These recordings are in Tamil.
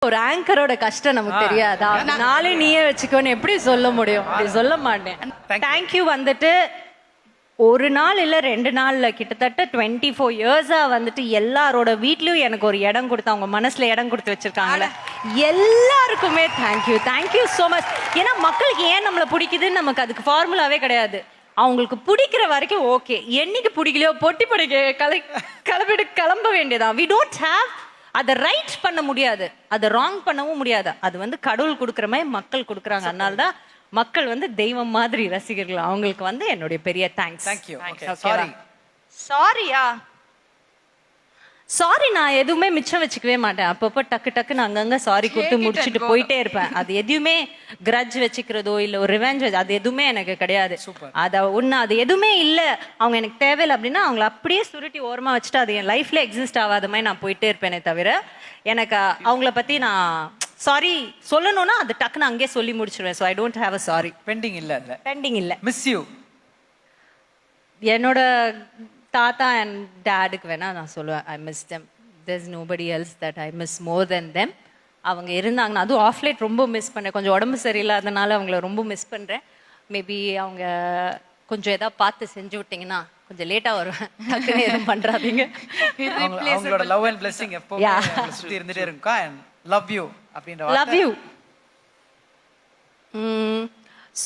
ஒரு ஆங்கரோட கஷ்டம் நமக்கு தெரியாதா? நாளே நீயே வச்சுக்கோன்னு எப்படி சொல்ல முடியும்? அப்படி சொல்ல மாட்டேன். தேங்க்யூ வந்துட்டு ஒரு நாள் இல்ல 2 நாள்ல கிட்டத்தட்ட 24 இயர்ஸா வந்துட்டு எல்லாரோட வீட்லயும் எனக்கு ஒரு இடம் கொடுத்து அவங்க மனசுல இடம் கொடுத்து வச்சிருக்காங்கல்ல, எல்லாருக்குமே தேங்க்யூ சோ மச். ஏன்னா மக்களுக்கு ஏன் நம்மள பிடிக்குதுன்னு நமக்கு அதுக்கு ஃபார்முலாவே கிடையாது. அவங்களுக்கு பிடிக்கிற வரைக்கும் ஓகே, என்னைக்கு பிடிக்கலையோ பொட்டி படிக்க கிளம்ப வேண்டியதான். வி டோன்ட் ஹேவ் அதை ரைட் பண்ண முடியாது, அதை ராங் பண்ணவும் முடியாது. அது வந்து கடவுள் கொடுக்குற மாதிரி மக்கள் கொடுக்குறாங்க. அதனால தான் மக்கள் வந்து தெய்வம் மாதிரி ரசிகர்கள். அவங்களுக்கு வந்து என்னுடைய பெரிய தேங்க்ஸ். சாரியா? சாரி நான் எதுவுமே மிச்சம் வச்சுக்கவே மாட்டேன். அப்பப்போ டக்குன்னு அங்கங்க சாரி கொடுத்து முடிச்சுட்டு போயிட்டே இருப்பேன். அது எதுவுமே கிரட்ஜ் வச்சுக்கிறதோ இல்ல ஒரு ரிவெஞ்ச் அது எதுவுமே எனக்கு கிடையாது. அது எதுவுமே இல்ல, அவங்க எனக்கு தேவையில்லை அப்படின்னா அவங்களை அப்படியே சுருட்டி ஓரமா வச்சுட்டு அது என் லைஃப்ல எக்ஸிஸ்ட் ஆகாத மாதிரி நான் போயிட்டே இருப்பேனே தவிர எனக்கு அவங்கள பத்தி நான் சாரி சொல்லணும்னா அது டக்குன்னு அங்கேயே சொல்லி முடிச்சிருவேன். So I don't have a sorry. Pending இல்ல. Miss you. என்னோட தாத்தா அண்ட் டேடுக்கு வேணா நான் சொல்லுவேன் I miss them. There's nobody else that I miss more than them. அவங்க இருந்தாங்கன்னா அதுவும் ஆஃப் லைட் ரொம்ப மிஸ் பண்ணேன். கொஞ்சம் உடம்பு சரியில்லாதனால அவங்கள ரொம்ப மிஸ் பண்ணுறேன். மேபி அவங்க கொஞ்சம் ஏதாவது பார்த்து செஞ்சு விட்டீங்கன்னா கொஞ்சம் லேட்டாக வருவேன். டக்குன்னு எதுவும் பண்ணுறாதீங்க. அவங்களோட லவ் அண்ட் பிளெஸிங் எப்பவுமே சுற்றி இருந்துட்டே இருக்கா. அண்ட் லவ் யூ அப்படின்ற love you.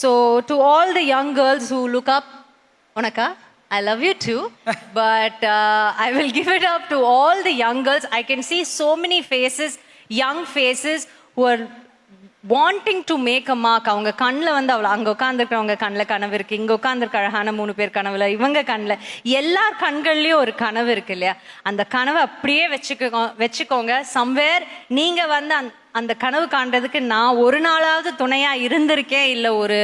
So to all the young girls who look up, Onaka, I love you too, but I will give it up to all the young girls. I can see so many faces, young faces who are wanting to make a mark. அவங்க கண்ணில் வந்து அவ்வளோ அங்கே உட்காந்துருக்கிறவங்க கண்ணில் கனவு இருக்குது, இங்கே உட்காந்துருக்க அழகான 3 பேர் கனவுல, இவங்க கண்ணில் எல்லார் கண்கள்லேயும் ஒரு கனவு இருக்கு இல்லையா? அந்த கனவை அப்படியே வச்சுக்கோங்க. சம்வேர் நீங்கள் வந்து அந்த கனவு காண்றதுக்கு நான் ஒரு நாளாவது துணையா இருந்திருக்கேன், இல்லை ஒரு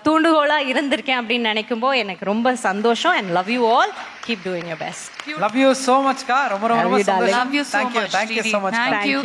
தூண்டுகோலா இருந்திருக்கேன் அப்படின்னு நினைக்கும்போது எனக்கு ரொம்ப சந்தோஷம். And love you all. Keep doing your best. Love you so much கா. ரொம்ப சந்தோஷம். Love you so much. Thank you so much. Thank you.